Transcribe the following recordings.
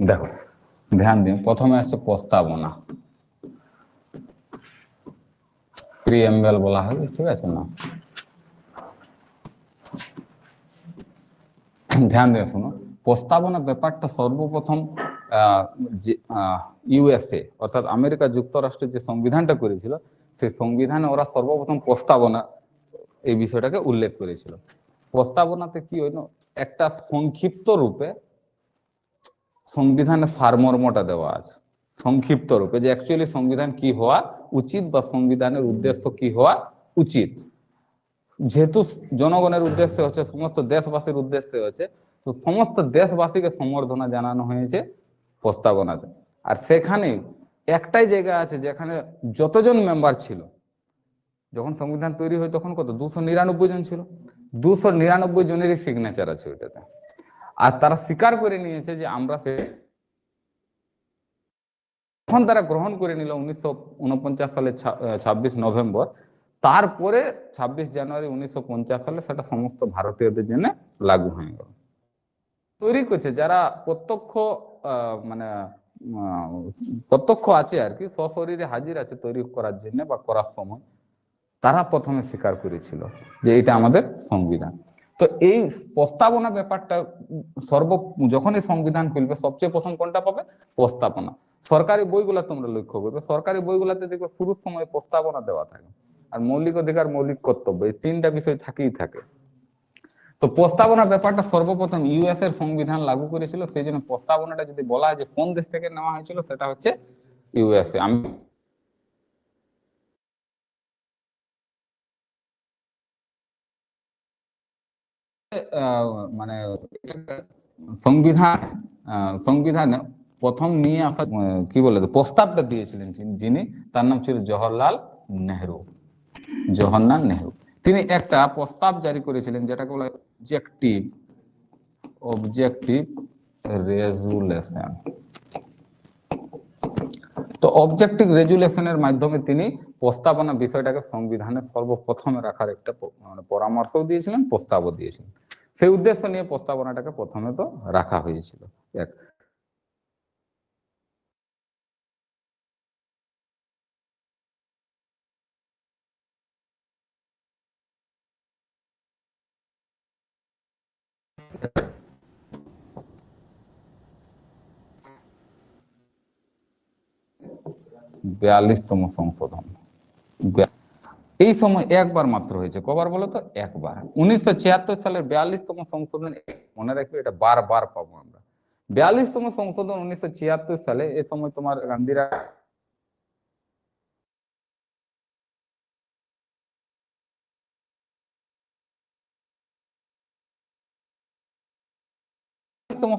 দেখো ধ্যান দিন, প্রথমে আসছে প্রস্তাবনা, প্রিএমবেল বলা হয়, ঠিক আছে না? ধ্যান দিয়ে শোনো, প্রস্তাবনা ব্যাপারটা সর্বপ্রথম ইউএসএ অর্থাৎ আমেরিকা যুক্তরাষ্ট্রের যে সংবিধানটা করেছিল, সেই সংবিধানে ওরা সর্বপ্রথম প্রস্তাবনা এই বিষয়টাকে উল্লেখ করেছিল। প্রস্তাবনাতে কি হইল, একটা সংক্ষিপ্ত রূপে সংবিধানের সারমর্মটা দেওয়া আছে, সংক্ষিপ্ত রূপে, যে অ্যাকচুয়ালি সংবিধান কি হওয়া উচিত বা সংবিধানের উদ্দেশ্য কি হওয়া উচিত। যেহেতু জনগণের উদ্দেশ্যে হচ্ছে, সমস্ত দেশবাসীর উদ্দেশ্যে হচ্ছে, তো সমস্ত দেশবাসীকে সম্বর্ধনা জানানো হয়েছে প্রস্তাবনাতে। আর সেখানে একটাই জায়গা আছে যেখানে যতজন মেম্বার ছিল, যখন সংবিধান তৈরি হয় তখন কত 299 জন ছিল, 299 জনেরই সিগনেচার আছে ওইটাতে। আর তারা স্বীকার করে নিয়েছে যে আমরা সে তখন তারা গ্রহণ করে নিল 1949 সালের 26 নভেম্বর। তারপরে 26 জানুয়ারি 1950 সালে সেটা সমস্ত ভারতীয়দের জন্য লাগু হয়ে গেল। তৈরি করছে যারা প্রত্যক্ষ মানে প্রত্যক্ষ আছে আর কি, সশরীরে হাজির আছে তৈরি করার জন্য বা করার সময়, তারা প্রথমে স্বীকার করেছিল যে এটা আমাদের সংবিধান। তো এই প্রস্তাবনা ব্যাপারটা যখনই সংবিধান খুলবে সবচেয়ে প্রথম কোনটা পাবে? প্রস্তাবনা। সরকারি বইগুলা তোমরা লক্ষ্য করবে, সরকারি বইগুলাতে দেখবে শুরুর সময় প্রস্তাবনা দেওয়া থাকে। আর মৌলিক অধিকার, মৌলিক কর্তব্য, এই তিনটা বিষয় থাকেই থাকে। তো প্রস্তাবনা ব্যাপারটা সর্বপ্রথম ইউএস এর সংবিধান লাগু করেছিল, সেই জন্য প্রস্তাবনাটা যদি বলা হয় যে কোন দেশ থেকে নেওয়া হয়েছিল, সেটা হচ্ছে ইউএসএ। আমি মানে সংবিধান সংবিধানে প্রথম নিয়ে আসা কি বলে প্রস্তাবটা দিয়েছিলেন যিনি, তার নাম ছিল জওহরলাল নেহরু। জওহরলাল নেহরু তিনি একটা প্রস্তাব জারি করেছিলেন যেটাকে বলা হয় অবজেক্টিভ অবজেক্টিভ রেজুলেশন। তো অবজেক্টিভ রেজুলেশনের মাধ্যমে তিনি প্রস্তাবনা বিষয়টাকে সংবিধানের সর্বপ্রথমে রাখার একটা পরামর্শ দিয়েছিলেন, প্রস্তাবও দিয়েছিলেন। সেই উদ্দেশ্য নিয়ে প্রস্তাবনাটাকে প্রথমে তো রাখা হয়েছিল। এক বিয়াল্লিশতম সংশোধন। এই সময় একবার মাত্র হয়েছে, কবার বলো তো? একবার। 1976 সালের 42তম সংশোধন, মনে রাখবে এটা বারবার পাবো আমরা। 42তম সংশোধন 1976 সালে। এ সময় তোমার গান্ধীরা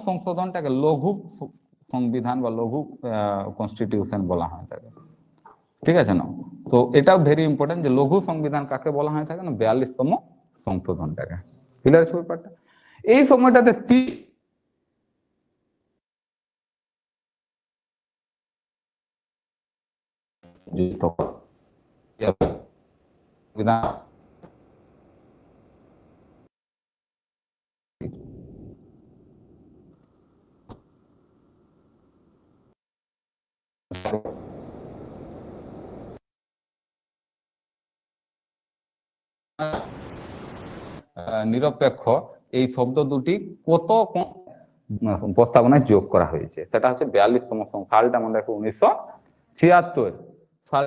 সংশোধনটাকে লঘু সংবিধান বা লঘু কনস্টিটিউশন বলা হয় থাকে, ঠিক আছে না? তো এটাও ভেরি ইম্পর্টেন্ট যে লঘু সংবিধান কাকে বলা হয় থাকে না, 42তম সংশোধনটাকে। ক্লিয়ার আছে ব্যাপারটা? এই সময়টাতে নিরপেক্ষ এই শব্দ দুটি কত প্রস্তাবনায় যোগ করা হয়েছে, সেটা হচ্ছে 42তম সালটা মনে রাখো 1976 সাল।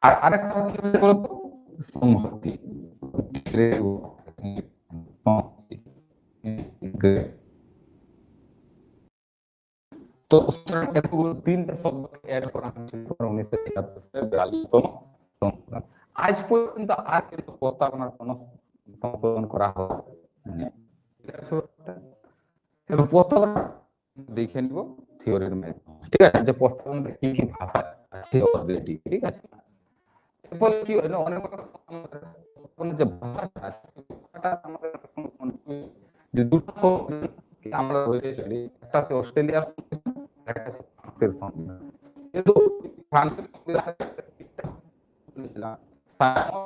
আর আরেকটা কি হয়েছে বলতো? সংহতি। তো এতগুলো তিনটা শব্দ অ্যাড করা হয়েছিল 1976 সালে 42তম সংশোধন। আজ পর্যন্ত আর কিন্তু প্রস্তাবনার কোন সংশোধন করা হয়নি। প্রস্তাবনা দেখে নিব থিওরির মাধ্যমে, ঠিক আছে? যে প্রস্তাবনাতে কি কি ভাষা আছে অলরেডি, ঠিক আছে? এরপর কি হয় না, অনেক যে ভাষাটা আমাদের যে দুটো আমরা হয়ে চলি, একটা হচ্ছে অস্ট্রেলিয়ার সংবিধান, একটা হচ্ছে ফ্রান্সের সংবিধান। কিন্তু ফ্রান্সের সংবিধান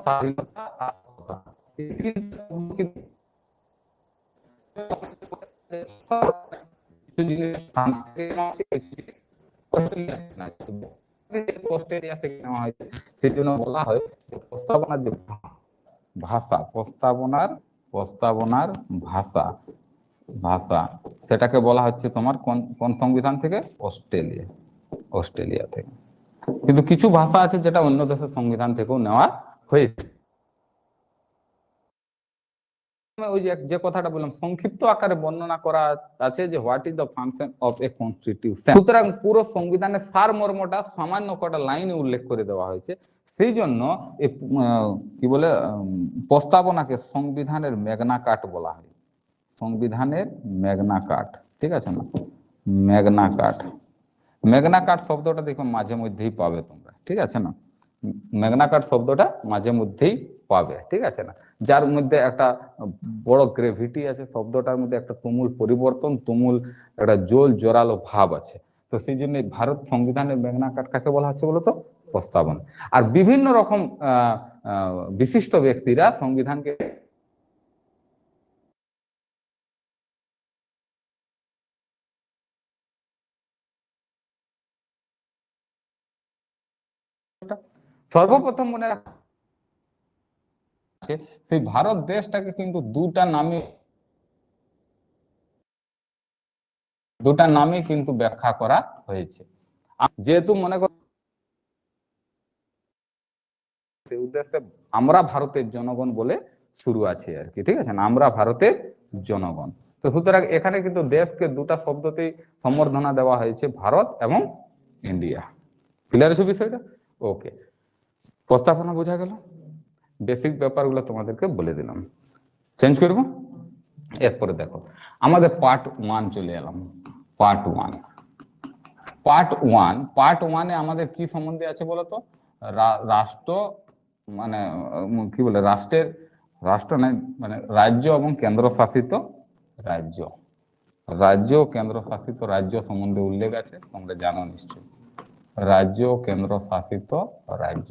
স্বাধীনতা আর অস্ট্রেলিয়া থেকে নেওয়া হয়েছে, সেই জন্য বলা হয় প্রস্তাবনার যে ভাষা, প্রস্তাবনার ভাষা ভাষা সেটাকে বলা হচ্ছে তোমার কোন কোন সংবিধান থেকে? অস্ট্রেলিয়া থেকে। কিন্তু কিছু ভাষা আছে যেটা অন্য দেশের সংবিধান থেকেও নেওয়া হয়েছে। ওই যে কথাটা বললাম, সংক্ষিপ্ত আকারে বর্ণনা করা আছে যে what is the function of a constitution. সুতরাং পুরো সংবিধানের সারমর্মটা সামান্য কটা লাইনে উল্লেখ করে দেওয়া হয়েছে। সেই জন্য কি বলে প্রস্তাবনাকে সংবিধানের ম্যাগনা কার্টা বলা হয়। সংবিধানের ম্যাগনা কার্টা, ঠিক আছে না? ম্যাগনা কার্টা, ম্যাগনা কার্টা শব্দটা দেখো মাঝে মধ্যেই পাবে তোমরা, ঠিক আছে না? ম্যাগনা কার্টা শব্দটা মাঝে মধ্যেই পাবে, ঠিক আছে না? যার মধ্যে একটা বড় গ্রেভিটি আছে, শব্দটার মধ্যে একটা তুমুল পরিবর্তন, তুমুল একটা জোরালো ভাব আছে। তো সেই জন্য ভারত সংবিধানের ম্যাগনা কার্টা কাকে বলা হচ্ছে বলতো? প্রস্তাবনা। আর বিভিন্ন রকম বিশিষ্ট ব্যক্তিরা সংবিধানকে সর্বপ্রথম মনে রাখা আছে, সেই ভারত দেশটাকে কিন্তু দুটা নামে কিন্তু ব্যাখ্যা করা হয়েছে। যেহেতু মনে কর সেই উদ্দেশ্যে আমরা ভারতের জনগণ বলে শুরু আছে আর কি, ঠিক আছে না? আমরা ভারতের জনগণ। তো সুতরাং এখানে কিন্তু দেশকে দুটা শব্দতেই সম্বর্ধনা দেওয়া হয়েছে, ভারত এবং ইন্ডিয়া। ক্লিয়ার আছে বিষয়টা? ওকে, প্রস্তাবনা বোঝা গেল, বেসিক ব্যাপারগুলো তোমাদেরকে বলে দিলাম। চেঞ্জ করব। এরপরে দেখো আমাদের পার্ট 1 চলে এলাম। পার্ট ওয়ানে আমাদের কি সম্বন্ধে আছে বলতো? রাষ্ট্র মানে কি বলে রাষ্ট্র নাই মানে রাজ্য এবং কেন্দ্রশাসিত রাজ্য ও কেন্দ্রশাসিত রাজ্য সম্বন্ধে উল্লেখ আছে, তোমরা জানো নিশ্চয়ই। রাজ্য ও কেন্দ্রশাসিত রাজ্য,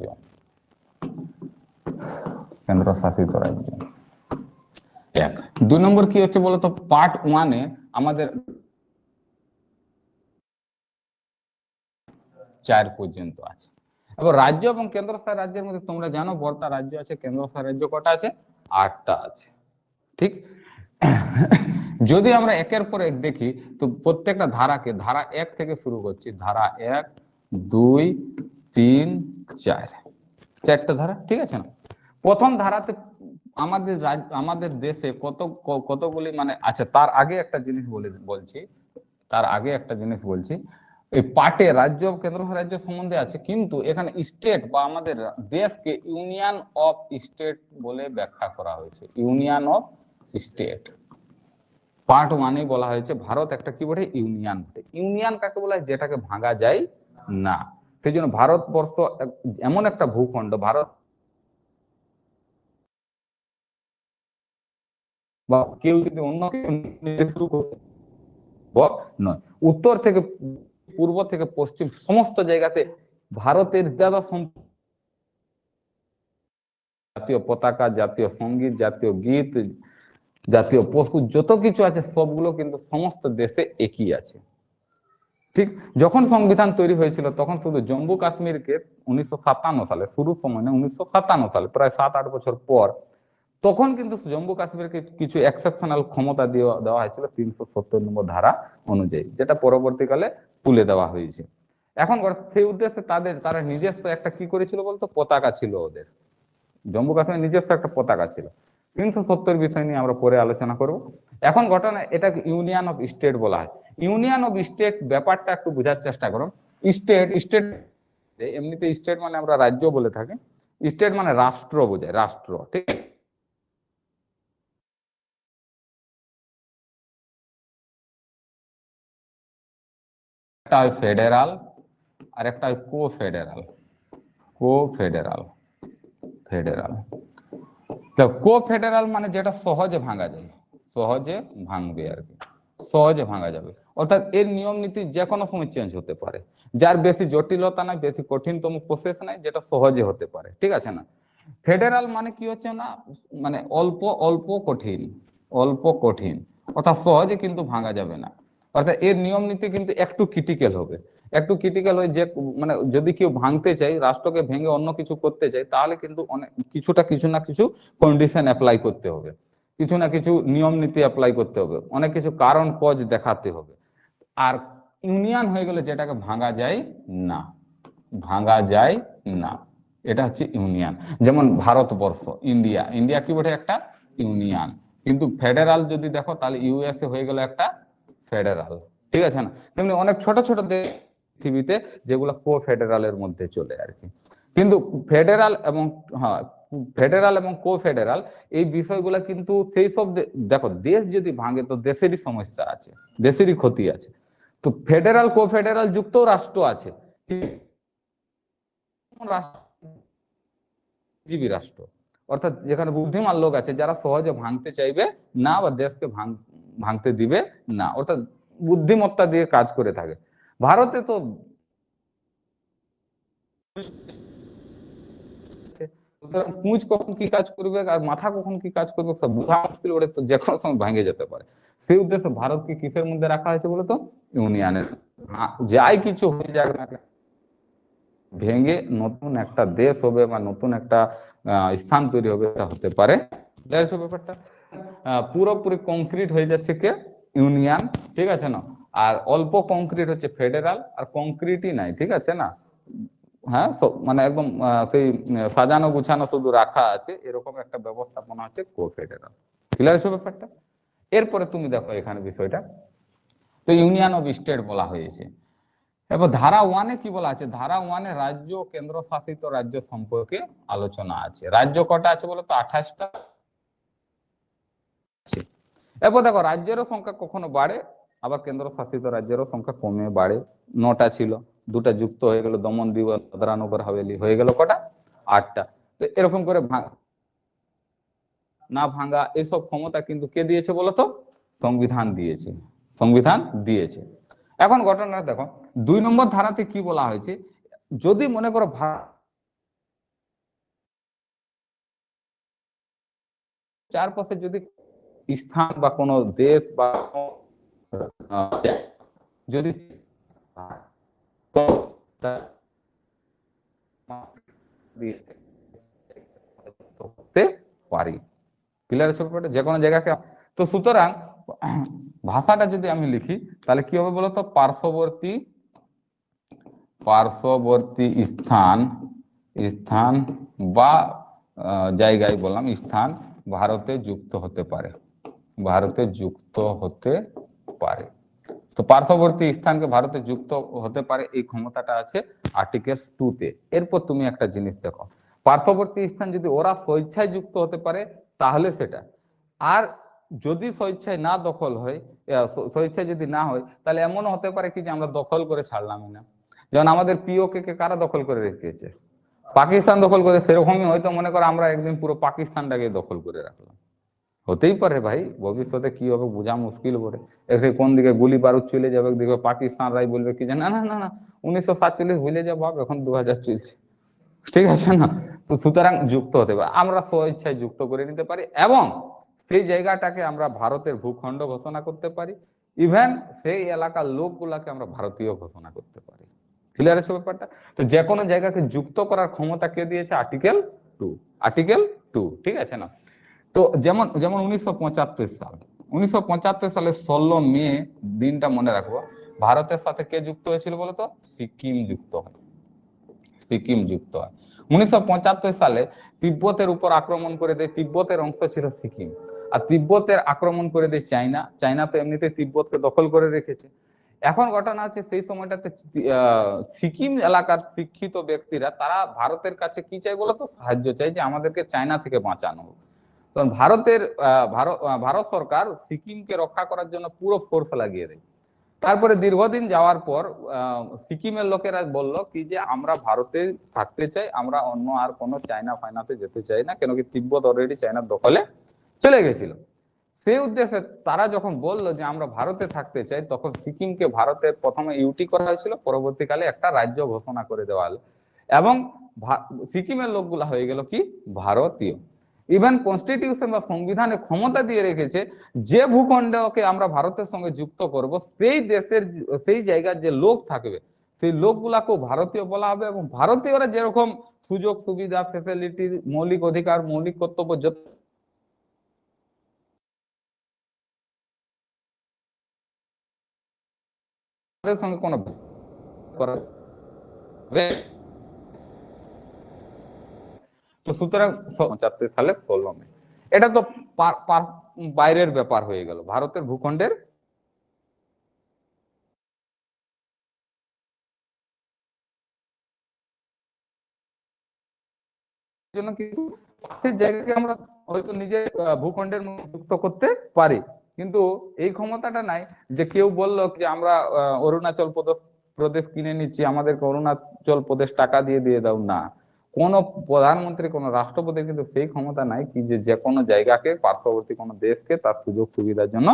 এক। 2 নম্বর কি হচ্ছে বলতো? পার্ট 1-এ আমাদের 4 পর্যন্ত আছে। এবার রাজ্য এবং কেন্দ্রশাসিত রাজ্যের মধ্যে তোমরা জানো বর্তা রাজ্য আছে, কেন্দ্রশাসিত রাজ্য কটা আছে? 8টা আছে, ঠিক? যদি আমরা একের পর এক দেখি তো প্রত্যেকটা ধারাকে ধারা 1 থেকে শুরু করছি। ধারা 1, 2, 3, 4, 4টা ধারা, ঠিক আছে না? প্রথম ধারাতে আমাদের দেশে কতগুলি মানে আচ্ছা, তার আগে একটা জিনিস বলছি। এই পার্টে রাজ্য কেন্দ্র রাজ্য সম্বন্ধে আছে, কিন্তু এখানে স্টেট বা আমাদের দেশকে ইউনিয়ন অফ স্টেট বলে ব্যাখ্যা করা হয়েছে। ইউনিয়ন অফ স্টেট পার্ট 1-এ বলা হয়েছে ভারত একটা কি বটে? ইউনিয়ন বটে। ইউনিয়ন কাকে বলা হয়? যেটাকে ভাঙা যায় না। সেই জন্য ভারতবর্ষ এমন একটা ভূখণ্ড, ভারত বা কেউ যদি অন্য কেউ শুরু করতে নয়, উত্তর থেকে পূর্ব থেকে পশ্চিম সমস্ত জায়গাতে ভারতের যারা জাতীয় পতাকা, জাতীয় সঙ্গীত, জাতীয় গীত, জাতীয় পশু যত কিছু আছে সবগুলো কিন্তু সমস্ত দেশে একই আছে, ঠিক? যখন সংবিধান তৈরি হয়েছিল তখন শুধু জম্মু কাশ্মীরকে 1957 সালে, শুরুর সময় না, 1957 সালে প্রায় 7-8 বছর পর, তখন কিন্তু জম্মু কাশ্মীরকে কিছু এক্সেপশনাল ক্ষমতা দেওয়া হয়েছিল 370 নম্বর ধারা অনুযায়ী, যেটা পরবর্তীকালে তুলে দেওয়া হয়েছে। এখন সেই উদ্দেশ্যে তারা নিজস্ব একটা কি করেছিল বলতো? পতাকা ছিল ওদের। জম্মু কাশ্মীর নিজস্ব একটা পতাকা ছিল। 370 বিষয় নিয়ে আমরা পরে আলোচনা করব। এখন ঘটনা, এটাকে ইউনিয়ন অফ স্টেট বলা হয়। ইউনিয়ন অফ স্টেট ব্যাপারটা একটু বোঝার চেষ্টা করো। স্টেট এমনিতে স্টেট মানে আমরা রাজ্য বলে থাকি, স্টেট মানে রাষ্ট্র বোঝায়, রাষ্ট্র, ঠিক? একটা হয় ফেডারাল আর একটা হয় ফেডারাল তো ফেডারাল মানে যেটা সহজে ভাঙা যায়, সহজে ভাঙবে আর কি, সহজে ভাঙা যাবে। অর্থাৎ এর নিয়ম নীতি যে কোনো সময় চেঞ্জ হতে পারে, যার বেশি জটিলতা নাই, বেশি কঠিনতম প্রসেস নাই, যেটা সহজে হতে পারে, ঠিক আছে না? ফেডারাল মানে কি হচ্ছে না, মানে অল্প অল্প কঠিন, অল্প কঠিন, অর্থাৎ সহজে কিন্তু ভাঙা যাবে না। অর্থাৎ এর নিয়ম নীতি কিন্তু একটু ক্রিটিক্যাল হবে, একটু ক্রিটিক্যাল হয়ে যে মানে যদি কেউ ভাঙতে চাই, রাষ্ট্রকে ভেঙে অন্য কিছু করতে চাই, তাহলে কিন্তু অনেক কিছুটা কিছু না কিছু কন্ডিশন অ্যাপ্লাই করতে হবে, কিছু না কিছু নিয়ম নীতি অ্যাপ্লাই করতে হবে, অনেক কিছু কারণ কজ দেখাতে হবে। আর ইউনিয়ন হয়ে গেলে যেটাকে ভাঙা যায় না, ভাঙা যায় না, এটা হচ্ছে ইউনিয়ন। যেমন ভারতবর্ষ, ইন্ডিয়া, ইন্ডিয়া কি বটে একটা ইউনিয়ন, কিন্তু ফেডারাল যদি দেখো তাহলে ইউএসএ হয়ে গেল একটা ফেডারাল, ঠিক আছে না। তেমনি অনেক ছোট ছোট দেশ পৃথিবীতে যেগুলো কো ফেডারালের মধ্যে চলে আর কি। কিন্তু ফেডারাল এবং হ্যাঁ, ফেডারাল এবং কো ফেডারাল এই বিষয়গুলো কিন্তু সেই সব দেখো দেশ যদি ভাঙে তো দেশেরই সমস্যা আছে, দেশেরই ক্ষতি আছে। তো ফেডারাল কো ফেডারাল যুক্ত রাষ্ট্র আছে, জীবী রাষ্ট্র, অর্থাৎ যেখানে বুদ্ধিমান লোক আছে যারা সহজে ভাঙতে চাইবে না বা দেশকে ভাঙতে দিবে না, অর্থাৎ বুদ্ধিমত্তা দিয়ে কাজ করে থাকে। ভারতে তো পুঁজ কখন কি কাজ করবে আর মাথা কখন কি কাজ করবে সব বোঝা মুশকিল, ওটা তো যে কোনো সময় ভাঙে যেতে পারে। সেই উদ্দেশ্যে ভারতকে কিসের মধ্যে রাখা হয়েছে বলতো, ইউনিয়নের। যাই কিছু হয়ে যাক না, ভেঙে নতুন একটা দেশ হবে বা নতুন একটা স্থান তৈরি হবে, এটা হতে পারে। ব্যাপারটা পুরোপুরি কংক্রিট হয়ে যাচ্ছে কে, ইউনিয়ন, ঠিক আছে না। আর অল্প কংক্রিট হচ্ছে ফেডারাল, আর কংক্রিটই নাই, ঠিক আছে না। হ্যাঁ, মানে একদম সেই সাজানো গুছানো শুধু রাখা আছে, এরকম একটা ব্যবস্থাপনা হচ্ছে কো ফেডারাল। ক্লিয়ার হচ্ছে ব্যাপারটা। এরপরে তুমি দেখো এখানে বিষয়টা, তো ইউনিয়ন অফ স্টেট বলা হয়েছে। এবার ধারা ওয়ানে কি বলা আছে, ধারা ওয়ানে রাজ্য ও কেন্দ্র শাসিত রাজ্য সম্পর্কে আলোচনা আছে। রাজ্য কটা আছে বলতো, 28টা আছে। এরপর দেখো রাজ্যেরও সংখ্যা কখনো বাড়ে, আবার কেন্দ্র শাসিত রাজ্যেরও সংখ্যা কমে বাড়ে। 9টা ছিল, 2টা যুক্ত হয়ে গেল, দমন দিউ দাদরা নগর হাভেলি হয়ে গেল কটা, 8টা। তো এরকম করে না ভাঙা এসব ক্ষমতা কিন্তু কে দিয়েছে বলতো, সংবিধান দিয়েছে, সংবিধান দিয়েছে। এখন ঘটনা দেখো 2 নম্বর ধারাতে কি বলা হয়েছে, যদি মনে করো চারপাশে যদি স্থান বা কোনো দেশ বা যদি পারি, ক্লিয়ার আছে ব্যাপারটা, যে কোনো জায়গাকে। তো সুতরাং ভাষাটা যদি আমি লিখি তাহলে কি হবে বলতো, পার্শ্ববর্তী, পার্শ্ববর্তী স্থান, স্থান বা জায়গায় বললাম স্থান ভারতে যুক্ত হতে পারে, ভারতে যুক্ত হতে পারে। তো পার্শ্ববর্তী স্থানকে ভারতে যুক্ত হতে পারে, এই ক্ষমতাটা আছে আর্টিকেল 2 তে। এরপর তুমি একটা জিনিস দেখো, পার্শ্ববর্তী স্থান যদি ওরা স্বেচ্ছায় যুক্ত হতে পারে তাহলে সেটা, আর যদি স্বেচ্ছায় না দখল হয়, স্বেচ্ছায় যদি না হয়, তাহলে এমনও হতে পারে কি যে আমরা দখল করে ছাড়লামই না। যেমন আমাদের পিওকে কে কারা দখল করে রেখেছে, পাকিস্তান দখল করে, সেরকমই হয়তো মনে করো আমরা একদিন পুরো পাকিস্তানটাকে দখল করে রাখলাম। হতেই পারে ভাই, ভবিষ্যতে কি হবে বোঝা মুশকিল করে, এখানে কোন দিকে গুলি বারুদ চলে যাবে, দেখবে পাকিস্তান রাই বলবে কি যে না না না না 1947 ভুলে যা বাপ, এখন 2000 চলছে, ঠিক আছে না। তো সুতরাং যুক্ত হতে পারে, আমরা স্বেচ্ছায় যুক্ত করে নিতে পারি, এবং সেই জায়গাটাকে আমরা ভারতের ভূখণ্ড ঘোষণা করতে পারি, ইভেন সেই এলাকার লোকগুলাকে আমরা ভারতীয় ঘোষণা করতে পারি। ক্লিয়ার আছে ব্যাপারটা। তো যে কোনো জায়গাকে যুক্ত করার ক্ষমতা কে দিয়েছে, আর্টিকেল 2, আর্টিকেল 2, ঠিক আছে না। তো যেমন যেমন 1975 সাল, 1975 সালে 16 মে দিনটা মনে রাখবো, ভারতের সাথে কে যুক্ত হয়েছিল বলতো, সিকিম যুক্ত হয়, সিকিম যুক্ত হয় 1975 সালে। তিব্বতের উপর আক্রমণ করে দেয়, তিব্বতের অংশ ছিল সিকিম, আর তিব্বতের আক্রমণ করে দেয় চায়না, চায়না তো এমনিতে তিব্বতকে দখল করে রেখেছে। এখন ঘটনা হচ্ছে সেই সময়টাতে সিকিম এলাকার শিক্ষিত ব্যক্তিরা তারা ভারতের কাছে কি চাই বলতো, সাহায্য চাই, যে আমাদেরকে চায়না থেকে বাঁচানো হোক। তখন ভারতের ভারত সরকার সিকিমকে রক্ষা করার জন্য পুরো ফোর্স লাগিয়ে দেয়। তারপরে দীর্ঘদিন যাওয়ার পর সিকিমের লোকেরা বলল কি যে আমরা ভারতে থাকতে চাই, আমরা অন্য আর কোনো চায়না ফাইনাতে যেতে চাই না, কেন কি তিব্বত অলরেডি চায়নার দখলে চলে গেছিল। সেই উদ্দেশ্যে তারা যখন বলল যে আমরা ভারতে থাকতে চাই, তখন সিকিমকে ভারতের প্রথমে ইউটি করা হয়েছিল, পরবর্তীকালে একটা রাজ্য ঘোষণা করে দেওয়া হলো। এবং সিকিমের লোকগুলা হয়ে গেল কি ভারতীয়। ইভেন কনস্টিটিউশন বা সংবিধানে ক্ষমতা দিয়ে রেখেছে যে ভূখণ্ডকে আমরা ভারতের সঙ্গে যুক্ত করব সেই দেশের সেই জায়গার যে লোক থাকবে সেই লোকগুলাকেও ভারতীয় বলা হবে, এবং ভারতীয়রা যেরকম সুযোগ সুবিধা ফেসিলিটি মৌলিক অধিকার মৌলিক কর্তব্য যত সঙ্গে কোনো তো সুতরাং 75 সালে 16 মে এটা তো বাইরের ব্যাপার হয়ে গেল। ভারতের ভূখণ্ডের জন্য কিন্তু পাশের জায়গাকে আমরা হয়তো নিজের ভূখণ্ডের মধ্যে যুক্ত করতে পারি, কিন্তু এই ক্ষমতাটা নাই যে কেউ বললো যে আমরা অরুণাচল প্রদেশ কিনে নিচ্ছি, আমাদেরকে অরুণাচল প্রদেশ টাকা দিয়ে দিয়ে দাও। না, কোন প্রধানমন্ত্রী কোন রাষ্ট্রপতি কিন্তু সেই ক্ষমতা নাই কি যে কোনো জায়গাকে পার্শ্ববর্তী কোনো দেশকে তার সুযোগ সুবিধার জন্য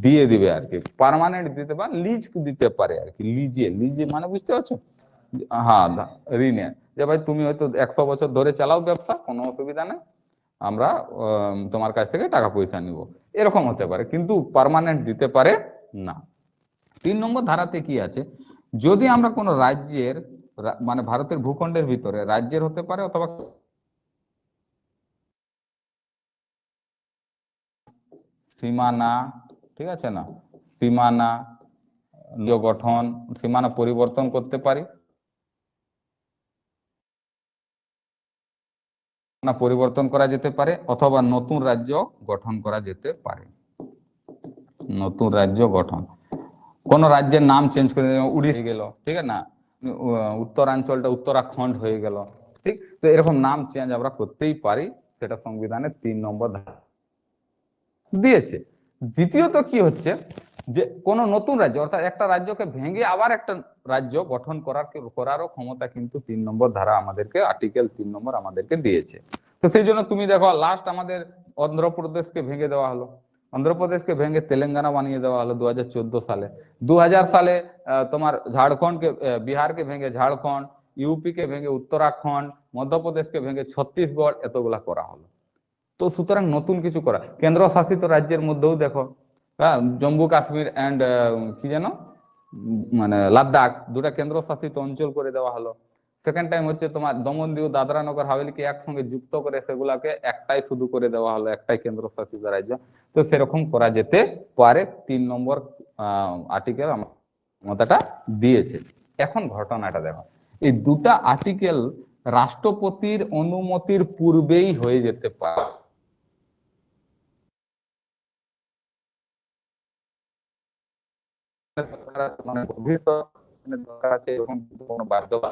দিয়ে দিবে আর কি, পার্মানেন্ট দিতে পারে, লিজ দিতে পারে আর কি। লিজে লিজে মানে বুঝতে পারছো? হ্যাঁ, ঋণে, যে ভাই তুমি হয়তো 100 বছর ধরে চালাও ব্যবসা, কোনো অসুবিধা নেই, আমরা তোমার কাছ থেকে টাকা পয়সা নিব, এরকম হতে পারে, কিন্তু পার্মানেন্ট দিতে পারে না। 3 নম্বর ধারাতে কি আছে, যদি আমরা কোনো রাজ্যের মানে ভারতের ভূখণ্ডের ভিতরে রাজ্যের হতে পারে অথবা সীমানা, ঠিক আছে না, সীমানা গঠন সীমানা পরিবর্তন করতে পারি, পরিবর্তন করা যেতে পারে, অথবা নতুন রাজ্য গঠন করা যেতে পারে। নতুন রাজ্য গঠন, কোন রাজ্যের নাম চেঞ্জ করে উড়িয়ে গেল, ঠিক আছে না, উত্তরাঞ্চলটা উত্তরাখণ্ড হয়ে গেল, ঠিক, তো এরকম নাম চেঞ্জ আমরা করতেই পারি, সেটা সংবিধানের 3 নম্বর ধারা দিয়েছে। দ্বিতীয়ত কি হচ্ছে যে কোন নতুন রাজ্য অর্থাৎ একটা রাজ্যকে ভেঙে আবার একটা রাজ্য গঠন করারও ক্ষমতা কিন্তু 3 নম্বর ধারা আমাদেরকে, আর্টিকেল 3 নম্বর আমাদেরকে দিয়েছে। তো সেই জন্য তুমি দেখো লাস্ট আমাদের অন্ধ্রপ্রদেশকে ভেঙে দেওয়া হলো, অন্ধ্রপ্রদেশকে ভেঙে তেলেঙ্গানা বানিয়ে দেওয়া হলো 2014 সালে। 2000 সালে তোমার ঝাড়খণ্ডকে বিহারকে ভেঙে ঝাড়খণ্ড, ইউপি কে ভেঙে উত্তরাখণ্ড, মধ্যপ্রদেশকে ভেঙে ছত্তিশগড়, এতগুলা করা হলো। তো সুতরাং নতুন কিছু করা, কেন্দ্র শাসিত রাজ্যের মধ্যেও দেখো জম্মু কাশ্মীর এন্ড কি যেন মানে লাদাখ, দুটা কেন্দ্র শাসিত অঞ্চল করে দেওয়া হলো। সেকেন্ড টাইম হচ্ছে তোমার দমন দিউ দাদরা নগর হাভেলিকে একসঙ্গে যুক্ত করে সেগুলাকে একটাই শুধু করে দেওয়া হলো, একটাই কেন্দ্র শাসিত রাজ্য। তো সেরকম করা যেতে পারে, 3 নম্বর আর্টিকেল ক্ষমতাটা দিয়েছে। এখন ঘটনাটা দেখো, এই দুটা আর্টিকেল রাষ্ট্রপতির অনুমতির পূর্বেই হয়ে যেতে পারে। মানে দরকার আছে এরকম কোনো বাধ্যতা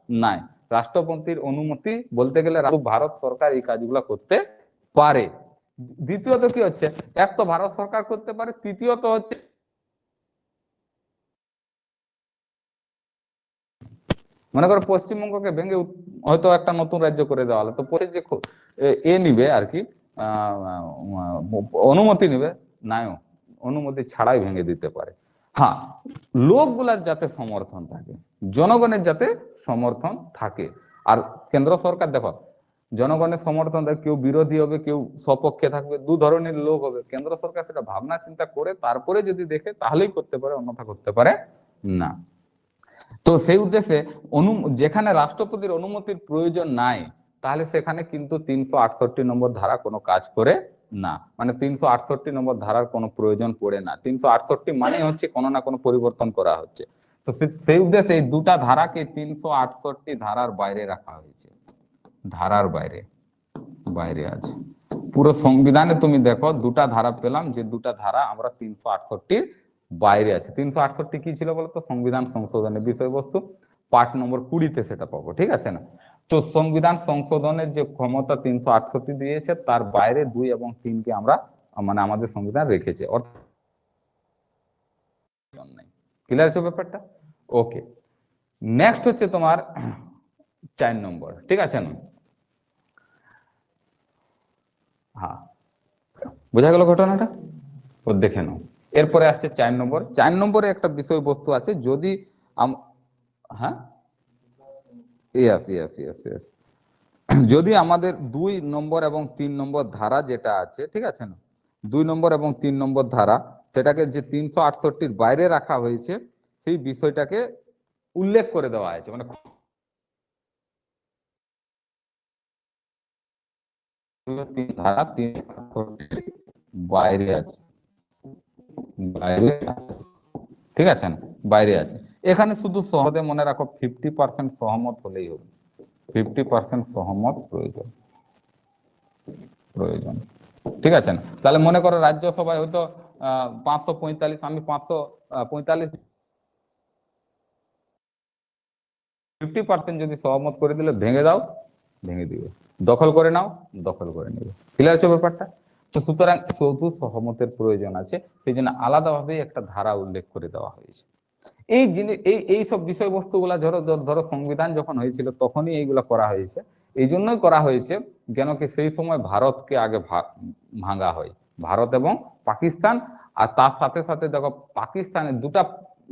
নাই। রাষ্ট্রপতির অনুমতি বলতে গেলে ভারত সরকার এই কাজগুলো করতে পারে। দ্বিতীয়ত কি হচ্ছে, এক তো ভারত সরকার করতে পারে, তৃতীয়ত হচ্ছে মনে করো পশ্চিমবঙ্গকে ভেঙে হয়তো একটা নতুন রাজ্য করে দেওয়া হলো, তো পরে যে নিবে আর কি অনুমতি নিবে, নাই অনুমতি ছাড়াই ভেঙে দিতে পারে। হ্যাঁ, লোকগুলার যাতে সমর্থন থাকে, জনগণের যাতে সমর্থন থাকে। আর কেন্দ্র সরকার দেখো জনগণের সমর্থন থাকে, কেউ বিরোধী হবে কেউ সপক্ষে থাকবে, দু ধরনের লোক হবে। কেন্দ্র সরকার সেটা ভাবনা চিন্তা করে তারপরে যদি দেখে তাহলেই করতে পারে, অন্যথা করতে পারে না। তো সেই উদ্দেশ্যে যেখানে রাষ্ট্রপতির অনুমতির প্রয়োজন নাই তাহলে সেখানে কিন্তু 368 নম্বর ধারা কোনো কাজ করে না, মানে 368 নম্বর ধারার কোনো প্রয়োজন পড়ে না। 368 মানে হচ্ছে কোনো না কোনো পরিবর্তন করা হচ্ছে। তো সেই উদ্দেশ্যে এই দুটা ধারাকে 368 ধারার বাইরে রাখা হয়েছে, ধারার বাইরে বাইরে আছে। পুরো সংবিধানে তুমি দেখো দুটা ধারা পেলাম, যে দুটা ধারা আমরা 368 বাইরে আছে। 368 কি ছিল বলতো, সংবিধান সংশোধনের বিষয়বস্তু, পার্ট নম্বর 20-তে সেটা পাবো, ঠিক আছে না। তো সংবিধান সংশোধনের যে ক্ষমতা 368 দিয়েছে তার বাইরে 2 এবং 3 কে আমরা মানে আমাদের সংবিধান রেখেছে, অর্থাৎ ক্লিয়ার আছে ব্যাপারটা? ওকে, নেক্সট হচ্ছে তোমার 4 নম্বর, ঠিক আছে না। হ্যাঁ, বোঝা গেল ঘটনাটা? ও দেখে নাও। এরপরে আসছে 4 নম্বর। 4 নম্বরে একটা বিষয়বস্তু আছে, যদি হ্যাঁ ইয়েস ইয়েস ইয়েস ইয়েস। যদি আমাদের 2 নম্বর এবং 3 নম্বর ধারা যেটা আছে, ঠিক আছে না, 2 নম্বর এবং 3 নম্বর ধারা, সেটাকে যে 368-র বাইরে রাখা হয়েছে, সেই বিষয়টাকে উল্লেখ করে দেওয়া হয়েছে, মানে ধারা 368 বাইরে আছে, বাইরে আছে, ঠিক আছে না, বাইরে আছে। এখানে শুধু সহজে মনে রাখো 50% সহমত হলেই হবে, 50% সহমত প্রয়োজন, প্রয়োজন, ঠিক আছে না। তাহলে মনে করো রাজ্যসভায় হয়তো 545, আমি 545, 50% যদি সহমত করে দিলে ভেঙে দাও, ভেঙে দিবে, দখল করে নাও, দখল করে নেবে। ক্লিয়ার আছে ব্যাপারটা? তো সুতরাং শুধু সহমতের প্রয়োজন আছে, সেই জন্য আলাদাভাবে একটা ধারা উল্লেখ করে দেওয়া হয়েছে। এই জিনিস, এই সব বিষয়বস্তুগুলা ধরো ধরো সংবিধান যখন হয়েছিল তখনই এইগুলা করা হয়েছে। এই জন্যই করা হয়েছে কেন কি সেই সময় ভারতকে আগে ভাঙা হয়, ভারত এবং পাকিস্তান। আর তার সাথে সাথে দেখো পাকিস্তানের দুটা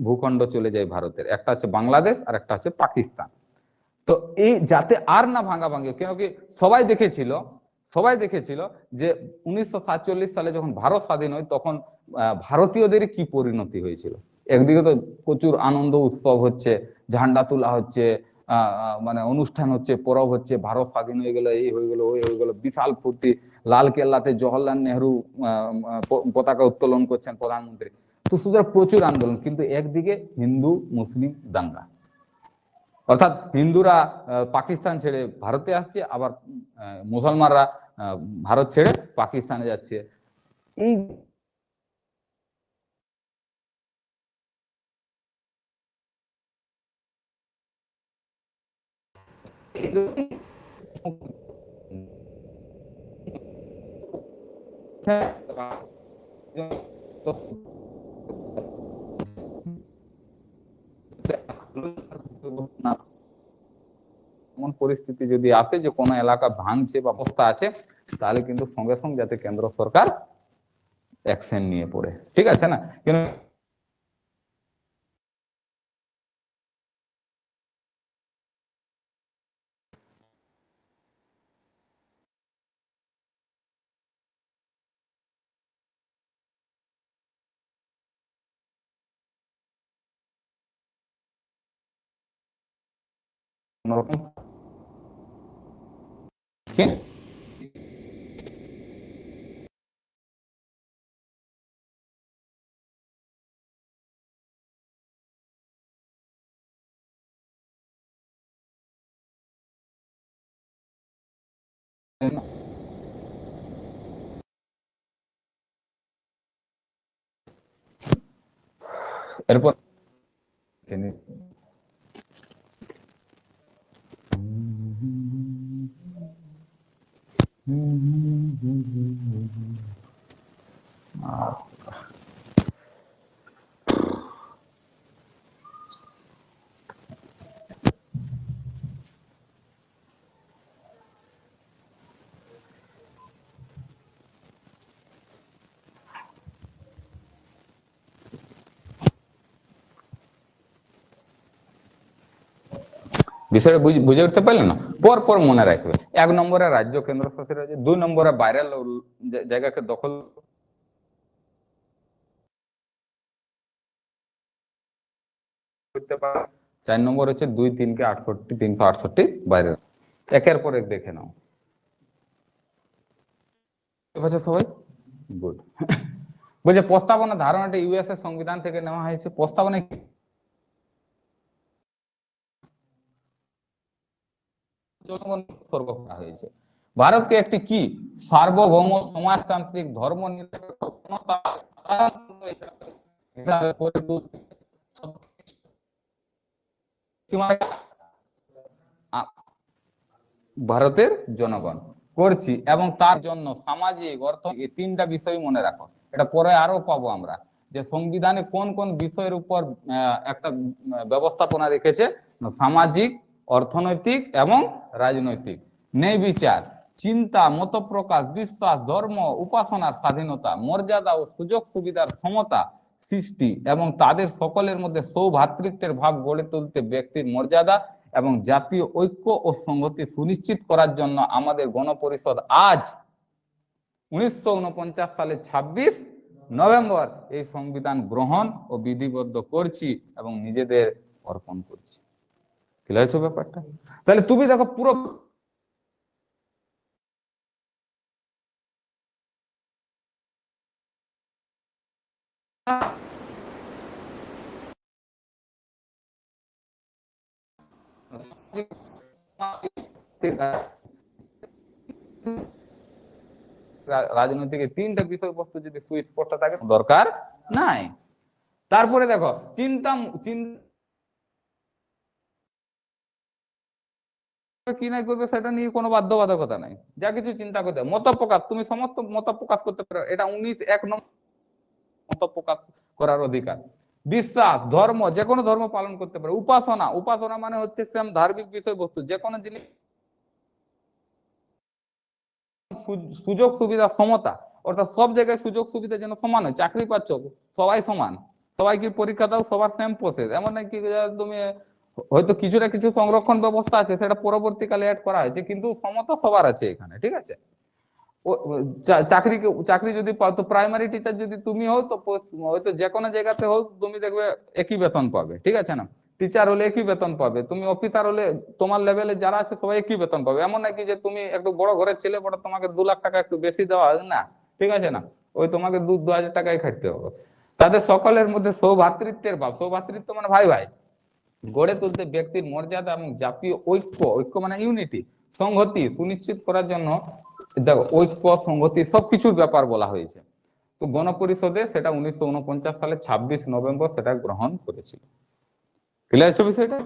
ভূখণ্ড চলে যায় ভারতের, একটা হচ্ছে বাংলাদেশ আর একটা হচ্ছে পাকিস্তান। তো এই যাতে আর না ভাঙা ভাঙে, কেন কি সবাই দেখেছিল, সবাই দেখেছিল যে 1947 সালে যখন ভারত স্বাধীন হয় তখন ভারতীয়দের কি পরিণতি হয়েছিল। একদিকে তো প্রচুর আনন্দ উৎসব হচ্ছে, ঝান্ডা তোলা হচ্ছে, মানে অনুষ্ঠান হচ্ছে, পরব হচ্ছে, ভারত স্বাধীন হয়ে গেল, এই হয়ে গেল, ওই হয়ে গেল, বিশাল ফুর্তি, লাল কেল্লাতে জওহরলাল নেহরু পতাকা উত্তোলন করছেন প্রধানমন্ত্রী। তো সুতরাং প্রচুর আন্দোলন, কিন্তু একদিকে হিন্দু মুসলিম দাঙ্গা, অর্থাৎ হিন্দুরা পাকিস্তান ছেড়ে ভারতে আসছে, আবার মুসলমানরা ভারত ছেড়ে পাকিস্তানে যাচ্ছে। এই এমন পরিস্থিতি যদি আসে যে কোনো এলাকা ভাঙছে বা অবস্থা আছে, তাহলে কিন্তু সঙ্গে সঙ্গে যাতে কেন্দ্র সরকার অ্যাকশন নিয়ে পড়ে, ঠিক আছে না। কিন্তু কোনোরকম কি এরপর বিষয়টা বুঝে উঠতে পারলে না, পর পর মনে রাখবে। 1 নম্বরে রাজ্য কেন্দ্র শাসিত রাজ্য, 2 নম্বরে বাইরের জায়গাকে দখল করতে পারে, 4 নম্বর হচ্ছে 2, 3কে 68, 368 বাইরের। একের পর এক দেখে নাও, ঠিক আছে সবাই? গুড। বলছে প্রস্তাবনা ধারণাটি ইউএস এর সংবিধান থেকে নেওয়া হয়েছে। প্রস্তাবনা জনগণ উৎসর্গ করা হয়েছে। ভারতকে একটি কি সার্বভৌম সমাজতান্ত্রিক ধর্ম নিরপেক্ষ হিসাবে করে তুলতে ভারতের জনগণ করছি, এবং তার জন্য সামাজিক অর্থনৈতিক 3টা বিষয় মনে রাখো, এটা পরে আরো পাবো আমরা, যে সংবিধানে কোন কোন বিষয়ের উপর একটা ব্যবস্থাপনা রেখেছে, সামাজিক, অর্থনৈতিক এবং রাজনৈতিক। ন্যায় বিচার, চিন্তা, মত প্রকাশ, বিশ্বাস, ধর্ম, উপাসনার স্বাধীনতা, মর্যাদা ও সুযোগ সুবিধার সমতা সৃষ্টি এবং তাদের সকলের মধ্যে সৌভ্রাতৃত্বের ভাব গড়ে তুলতে ব্যক্তির মর্যাদা এবং জাতীয় ঐক্য ও সংহতি সুনিশ্চিত করার জন্য আমাদের গণপরিষদ আজ 1949 সালের 26 নভেম্বর এই সংবিধান গ্রহণ ও বিধিবদ্ধ করছি এবং নিজেদের অর্পণ করছি। ক্লিয়ার হচ্ছে ব্যাপারটা? তাহলে তুমি দেখো পুরো রাজনৈতিক তিনটা বিষয়বস্তু যদি সুস্পষ্ট থাকে দরকার নাই। তারপরে দেখো চিন্তা কি নাই করবে সেটা নিয়ে কোনো বাধ্যবাধকতা নাই, যা কিছু চিন্তা করতে মত প্রকাশ, তুমি সমস্ত মত প্রকাশ করতে পারো, এটা 19(1) মত প্রকাশ করার অধিকার। বিশ্বাস, ধর্ম, যে কোনো ধর্ম পালন করতে পারে। উপাসনা, উপাসনা মানে হচ্ছে সেম ধার্মিক বিষয়বস্তু, যে কোনো জিনিস সুযোগ সুবিধা সমতা, অর্থাৎ সব জায়গায় সুযোগ সুবিধা যেন সমান হয়। চাকরি পাচ্ছ সবাই সমান, সবাই কি পরীক্ষা দাও সবার সেম প্রসেস, এমন নাকি তুমি হয়তো কিছুটা কিছু সংরক্ষণ ব্যবস্থা আছে সেটা পরবর্তীকালে অ্যাড করা হয়েছে, কিন্তু সমতা সবার আছে এখানে, ঠিক আছে। চাকরি চাকরি যদি পাও তো প্রাইমারি টিচার যদি তুমি হও তো হয়তো যে কোনো জায়গাতে হোক তুমি দেখবে একই বেতন পাবে, ঠিক আছে না। টিচার হলে একই বেতন পাবে, তুমি অফিসার হলে তোমার লেভেলে যারা আছে সবাই একই বেতন পাবে। এমন নাকি যে তুমি একটু বড় ঘরের ছেলে বড় তোমাকে 2 লাখ টাকা একটু বেশি দেওয়া হয় না, ঠিক আছে না, ওই তোমাকে 2,000 টাকাই খাটতে হবে। তাদের সকলের মধ্যে সৌভাতৃত্বের ভাব, সৌভাতৃত্ব মানে ভাই ভাই গড়ে তুলতে ব্যক্তির মর্যাদা এবং জাতীয় ঐক্য, ঐক্য মানে ইউনিটি, সংহতি সুনিশ্চিত করার জন্য দেখো ঐক্য সংহতি সবকিছুর ব্যাপার বলা হয়েছে। তো গণপরিষদে সেটা 1949 সালে 26 নভেম্বর সেটা গ্রহণ করেছিল। ক্লিয়ার আছে বিষয়টা?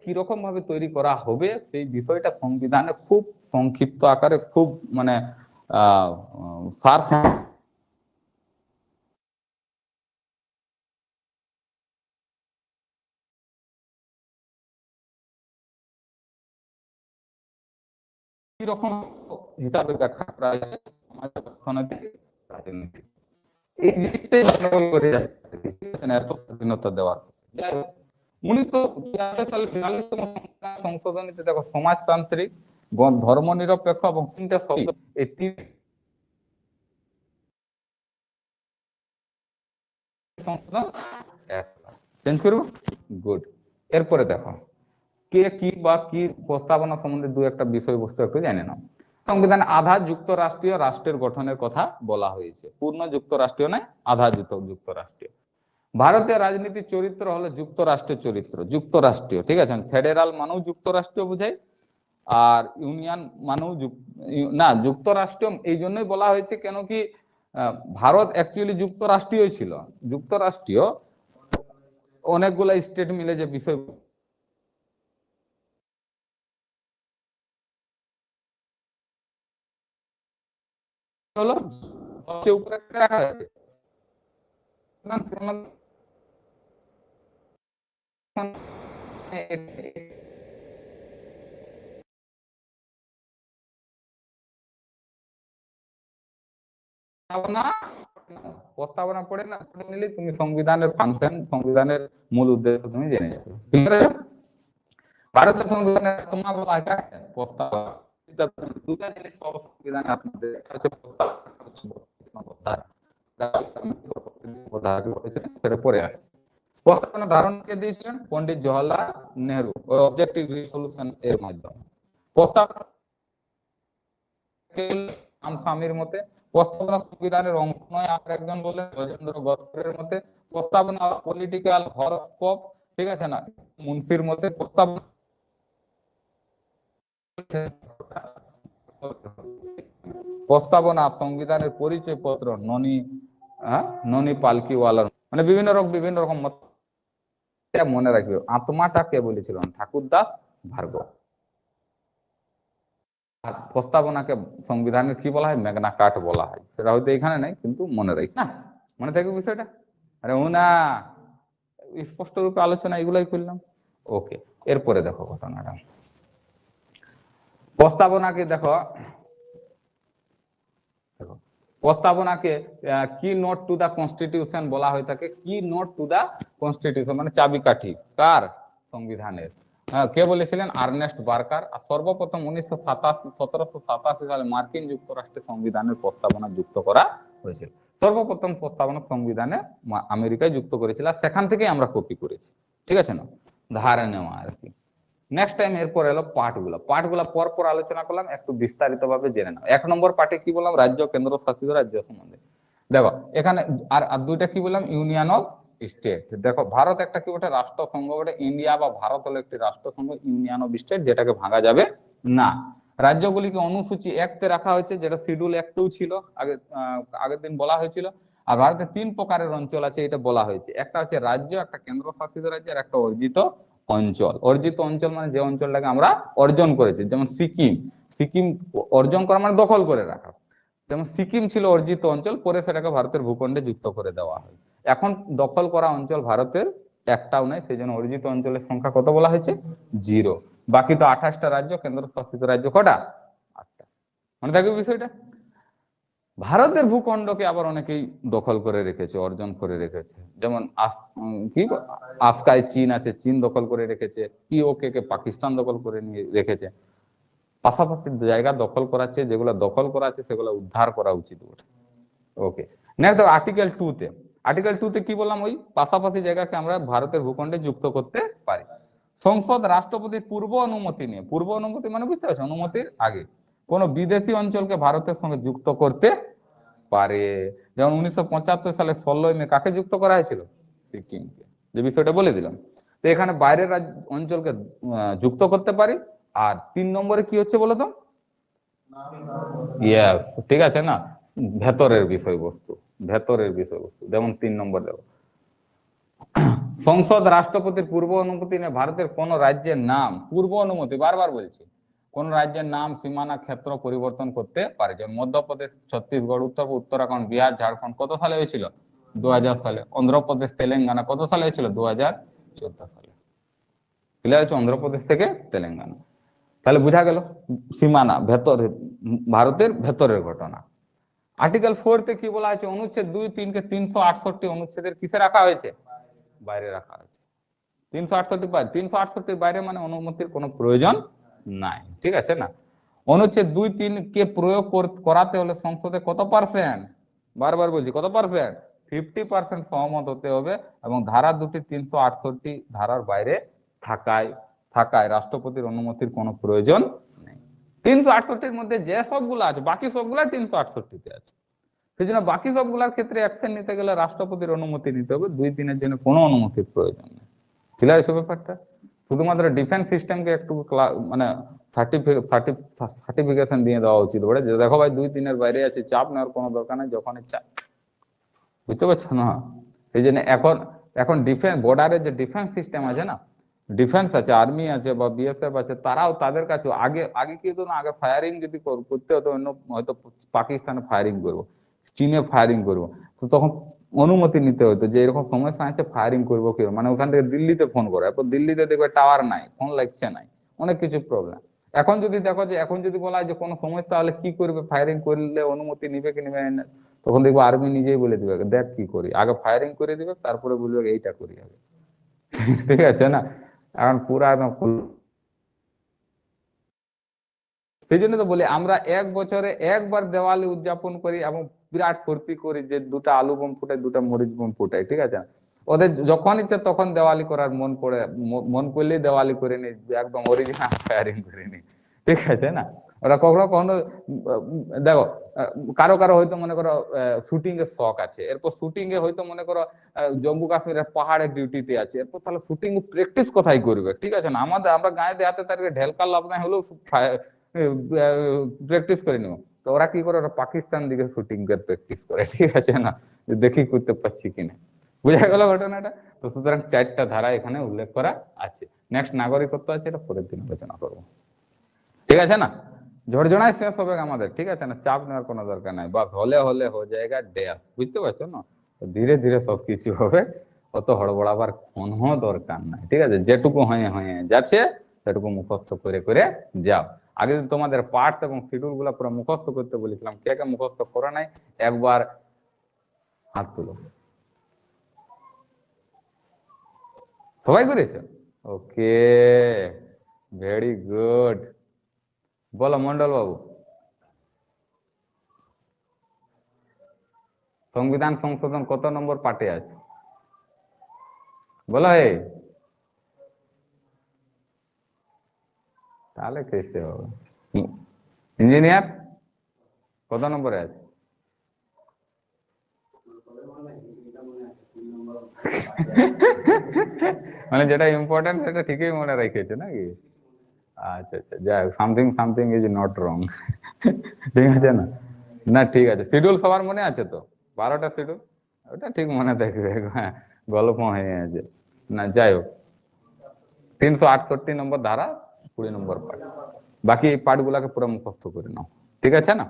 কিরকম ভাবে তৈরি করা হবে সেই বিষয়টা সংবিধানে খুব সংক্ষিপ্ত আকারে খুব মানে সার কিরকম হিসাবে ব্যাখ্যা করা হয়েছে সমাজ অর্থনৈতিক রাজনীতি, এই জিনিসটাই গন্ডগোল করে যাচ্ছে এত স্বাধীনতা দেওয়ার। 1976 সালে 42তম সংশোধনীতে দেখো সমাজতান্ত্রিক, ধর্ম নিরপেক্ষ এবং তিনটা শব্দ, এই তিন সংশোধন চেঞ্জ করব। গুড। এরপরে দেখো কে কি বা কি প্রস্তাবনা সম্বন্ধে দু একটা বিষয়বস্তু একটু জেনে নাও। সংবিধানে আধা যুক্তরাষ্ট্রীয় রাষ্ট্রের গঠনের কথা বলা হয়েছে, পূর্ণ যুক্তরাষ্ট্রীয় নয়, আধা যুক্তরাষ্ট্রীয়। ভারতের রাজনীতির চরিত্র হলো যুক্তরাষ্ট্রের চরিত্র, যুক্তরাষ্ট্রীয়, ঠিক আছে। ফেডারাল মানেও যুক্তরাষ্ট্রীয় বোঝায়, আর ইউনিয়ন মানেও না যুক্তরাষ্ট্র এই জন্যই বলা হয়েছে কেন কি ভারত অ্যাকচুয়ালি যুক্তরাষ্ট্রীয় ছিল, যুক্তরাষ্ট্রীয় অনেকগুলো স্টেট মিলে যে বিষয় হলো সবচেয়ে উপরে রাখা হয়েছে। প্রস্তাবনা পড়ে না পড়ে নিলে তুমি সংবিধানের ফাংশন, সংবিধানের মূল উদ্দেশ্য তুমি জেনে যাবে। ভারতের সংবিধানের তোমার বলা হয় প্রস্তাবনা, দুটা জিনিস সংবিধানে আপনাদের হচ্ছে প্রস্তাবনা পড়ে আসছে। প্রস্তাবনা ধারণ কে দিয়েছিলেন? পন্ডিত জওয়াহরলাল নেহরু, ওই অবজেক্টিভ রিসলিউশন এর মাধ্যমে। প্রস্তাবনা স্বামীর মতে প্রস্তাবনা সংবিধানের অংশ নয়, আর একজন বলেন গজেন্দ্র গতরের মতে প্রস্তাবনা পলিটিক্যাল হরস্কোপ, ঠিক আছে না। মুন্সির মতে প্রস্তাবনা প্রস্তাবনা সংবিধানের পরিচয় পত্র, ননি ননি পালকিওয়ালার, মানে বিভিন্ন রকম মত। মনে রাখবে আত্মাটা কে বলেছিলেন? ঠাকুরদাস ভার্গব। প্রস্তাবনাকে সংবিধানের কি বলা হয়? ম্যাগনা কার্টা বলা হয়। সেটা হয়তো এখানে নাই, কিন্তু মনে রাখি না, মনে থাকবে বিষয়টা। আরে ও না, স্পষ্ট রূপে আলোচনা এগুলাই করলাম। ওকে, এরপরে দেখো ঘটনাটা। প্রস্তাবনাকে দেখো, প্রস্তাবনাকে কি নোট টু দা কনস্টিটিউশন বলা হয়ে থাকে। কি নোট টু দা কনস্টিটিউশন মানে চাবিকাঠি কার? সংবিধানের। কে বলেছিলেন? Ernst Barker. আর সর্বপ্রথম 1787 সালে মার্কিন যুক্তরাষ্ট্রের সংবিধানের প্রস্তাবনা যুক্ত করা হয়েছিল। সর্বপ্রথম প্রস্তাবনা সংবিধানে আমেরিকায় যুক্ত করেছিল, আর সেখান থেকেই আমরা কপি করেছি। ঠিক আছে না, ধারে নেওয়া আর কি। নেক্সট টাইম এরপর এলো পার্টগুলা পর আলোচনা করলাম, একটু বিস্তারিত ভাবে জেনে নাও। 1 নম্বর পার্টে কি বললাম? রাজ্য, কেন্দ্র শাসিত রাজ্য সম্বন্ধে। দেখো এখানে আর দুইটা কি বললাম? Union of state. দেখো ভারত একটা কি বটে? রাষ্ট্রসংঘ বটে। ইন্ডিয়া বা ভারত হলো একটি রাষ্ট্রসংঘ, ইউনিয়ন অফ স্টেট, যেটাকে ভাঙা যাবে না। রাজ্যগুলিকে অনুসূচি 1-তে রাখা হয়েছে, যেটা শিডিউল 1-তেও ছিল, আগের দিন বলা হয়েছিল। আর ভারতে 3 প্রকারের অঞ্চল আছে, এটা বলা হয়েছে। একটা হচ্ছে রাজ্য, একটা কেন্দ্র শাসিত রাজ্য, আর একটা অর্জিত অঞ্চল। অর্জিত অঞ্চল মানে যে অঞ্চলটাকে আমরা অর্জন করেছি, যেমন সিকিম। সিকিম অর্জন করা মানে দখল করে রাখা। যেমন সিকিম ছিল অর্জিত অঞ্চল, পরে সেটাকে ভারতের ভূখণ্ডে যুক্ত করে দেওয়া হয়। এখন দখল করা অঞ্চল ভারতের একটাও নাই, সেই জন্য অর্জিত অঞ্চলের সংখ্যা কত বলা হয়েছে? 0। বাকি তো 28টা রাজ্য, কেন্দ্র শাসিত রাজ্য কটা? 8টা। মনে থাকবে বিষয়টা। ভারতের ভূখণ্ডকে আবার অনেকেই দখল করে রেখেছে, অর্জন করে রেখেছে। যেমন আস্কায় চীন আছে, চীন দখল করে রেখেছে। পিওকে কে পাকিস্তান দখল করে নিয়ে রেখেছে। পাশাপাশি জায়গা দখল করাচ্ছে, যেগুলো দখল করা আছে সেগুলো উদ্ধার করা উচিত। ওকে, নেক্সট আর্টিকেল 2-তে। আর্টিকেল 2-তে কি বললাম? ওই পাশাপাশি জায়গাকে আমরা ভারতের ভূখণ্ডে যুক্ত করতে পারি। সংসদ রাষ্ট্রপতির পূর্ব অনুমতি নিয়ে, পূর্ব অনুমতি মানে বুঝতে পারছো, অনুমতির আগে কোন বিদেশি অঞ্চলকে ভারতের সঙ্গে যুক্ত করতে পারে। যেমন 1975 সালে 16 মে কাকে যুক্ত করা হয়েছিল? সিকিমকে। যে বিষয়টা বলে দিলাম। তো এখানে বাইরের অঞ্চলকে যুক্ত করতে পারি। আর 3 নম্বরে কি হচ্ছে বলো তো? ইয়েস, ঠিক আছে না, ভেতরের বিষয়বস্তু। ভেতরের বিষয়বস্তু, যেমন 3 নম্বর দেখো, সংসদ রাষ্ট্রপতির পূর্ব অনুমতি নিয়ে ভারতের কোন রাজ্যের নাম, পূর্ব অনুমতি বারবার বলছি, কোন রাজ্যের নাম, সীমানা, ক্ষেত্র পরিবর্তন করতে পারে। যেমন মধ্যপ্রদেশ, ছত্তিশগড়, উত্তরাখণ্ড, বিহার, ঝাড়খণ্ড কত সালে হয়েছিল? 2000 সালে। অন্ধ্রপ্রদেশ, তেলেঙ্গানা কত সালে হয়েছিল? 2014 সালে। ক্লিয়ার হচ্ছে? অন্ধ্রপ্রদেশ থেকে তেলেঙ্গানা। তাহলে বোঝা গেল সীমানা, ভেতরে, ভারতের ভেতরের ঘটনা। আর্টিকেল 4-তে কি বলা হয়েছে? অনুচ্ছেদ 2, 3 কে 368 অনুচ্ছেদের কিসে রাখা হয়েছে? বাইরে রাখা হয়েছে। 368 বাইরে, 368 বাইরে মানে অনুমতির কোনো প্রয়োজন নাই। ঠিক আছে না? অনুচ্ছেদ 2, 3 কে প্রয়োগ করাতে হলে সংসদে কত পার্সেন্ট, বারবার বলছি, কত পার্সেন্ট? 50% সহমত হতে হবে। এবং ধারা দুটি 368 ধারার বাইরে থাকায় থাকায় রাষ্ট্রপতির অনুমতির কোনো প্রয়োজন নেই। 368-র মধ্যে যে সবগুলো আছে, বাকি সবগুলাই 368-তে আছে। সেই জন্য বাকি সবগুলোর ক্ষেত্রে অ্যাকশন নিতে গেলে রাষ্ট্রপতির অনুমতি নিতে হবে। 2-3-এর জন্য কোনো অনুমতির প্রয়োজন নেই। ক্লিয়ার হয়েছে ব্যাপারটা? শুধুমাত্র ডিফেন্স সিস্টেমকে একটু মানে সার্টিফিকেশন দিয়ে দেওয়া উচিত বলে, যে দেখো ভাই 2-3-এর বাইরে আছে, চাপ নেওয়ার কোনো দরকার নেই, যখন ইচ্ছা। বুঝতে পারছো না? সেই জন্য এখন এখন ডিফেন্স বর্ডারের যে ডিফেন্স সিস্টেম আছে না, ডিফেন্স আছে, আর্মি আছে বা বিএসএফ আছে, তারাও তাদের কাছে আগে আগে কি হতো না, আগে ফায়ারিং যদি করতে হতো, অন্য হয়তো পাকিস্তানে ফায়ারিং করবো, চীনে ফায়ারিং করবো, তো তখন অনুমতি নিতে হতো যে এরকম সমস্যা আছে, ফায়ারিং করবো কি, মানে ওখান থেকে দিল্লিতে ফোন করে। এরপর দিল্লিতে দেখবে টাওয়ার নাই, ফোন লাগছে নাই, অনেক কিছু প্রবলেম। এখন যদি দেখো যে এখন যদি বলা হয় যে কোনো সমস্যা হলে কি করবে, ফায়ারিং করলে অনুমতি নিবে কি নিবে না, তখন দেখবো আর্মি নিজেই বলে দিবে, দেখ কি করি, আগে ফায়ারিং করে দিবে, তারপরে বলবে এইটা করি আগে। ঠিক আছে না? এখন পুরা একদম সেই জন্য তো বলি, আমরা 1 বছরে একবার দিওয়ালি উদযাপন করি এবং বিরাট ফুর্তি করি, যে 2টা আলু বোম ফুটাই, 2টা মরিচ বোম ফুটাই। ঠিক আছে? ওদের যখন ইচ্ছে তখন দিওয়ালি করার মন পড়ে, মন করলেই দিওয়ালি করে নি, একদম অরিজিনাল ফায়ারিং করে নি। ঠিক আছে না? ওরা কখনো কখনো দেখো, কারো কারো হয়তো মনে করো শুটিং এর শখ আছে, এরপর শুটিং এ হয়তো মনে করো জম্মু কাশ্মীরের পাহাড়ে ডিউটিতে আছে, এরপর তাহলে শুটিং প্র্যাকটিস কোথায় করবে? ঠিক আছে না? আমরা গায়ে দেহাতে তাদেরকে ঢেলকার লাভ নাই হলেও প্র্যাকটিস করে নেব। তো ওরা কি করে? ওরা পাকিস্তান দিকে শুটিং করে প্র্যাকটিস করে। ঠিক আছে না? দেখি করতে পারছি কিনা। বুঝা গেল ঘটনাটা? তো সুতরাং 4টা ধারা এখানে উল্লেখ করা আছে। নেক্সট নাগরিকত্ব আছে, এটা পরের দিন আলোচনা করবো। ঠিক আছে না? ঝড়ঝড়ায় শেষ হবে আমাদের। ঠিক আছে না? চাপ নেওয়ার কোনো দরকার নাই, বাস হলে হলে হয়ে যায়গা ডেয়ার। বুঝতে পারছো না? ধীরে ধীরে সবকিছু হবে, অত হড়বড়াবার কোনো দরকার নাই। ঠিক আছে? যেটুকু হয়ে হয়ে যাচ্ছে সেটুকু মুখস্থ করে করে যাও। আগে তোমাদের পার্টস এবং শিডিউল গুলা পুরো মুখস্থ করতে বলেছিলাম, কে কে মুখস্থ করে নাই একবার হাত তুলো। সবাই করেছে? ওকে, ভেরি গুড। বলো মন্ডল বাবু, সংবিধান সংশোধন কত নম্বর পার্টে আছে? বলো হে, তাহলে কেসে হবে? ইঞ্জিনিয়ার কত নম্বরে আছে? মানে যেটা ইম্পর্টেন্ট সেটা ঠিকই মনে রেখেছে নাকি? আচ্ছা আচ্ছা, যাই something something is not wrong. ঠিক আছে না? না ঠিক আছে, শিডিউল সবার মনে আছে তো? 12টা শিডিউল, ওটা ঠিক মনে থাকবে। হ্যাঁ, গল্প হয়ে আছে। না যাই হোক, 368 নম্বর ধারা, 20 নম্বর পার্ট। বাকি এই পার্ট গুলাকে পুরো মুখস্থ করে নাও, ঠিক আছে না?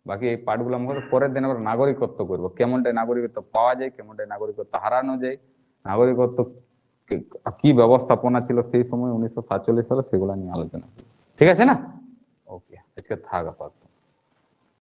বাকি এই পার্ট গুলো মুখস্থ, পরের দিন আমরা নাগরিকত্ব করবো, কেমনটাই নাগরিকত্ব পাওয়া যায়, কেমনটাই নাগরিকত্ব হারানো যায়, নাগরিকত্ব কি ব্যবস্থাপনা ছিল সেই সময় 1947 সালে, সেগুলো নিয়ে আলোচনা করি। ঠিক আছে না? ওকে, আজকে থাক আপাতত।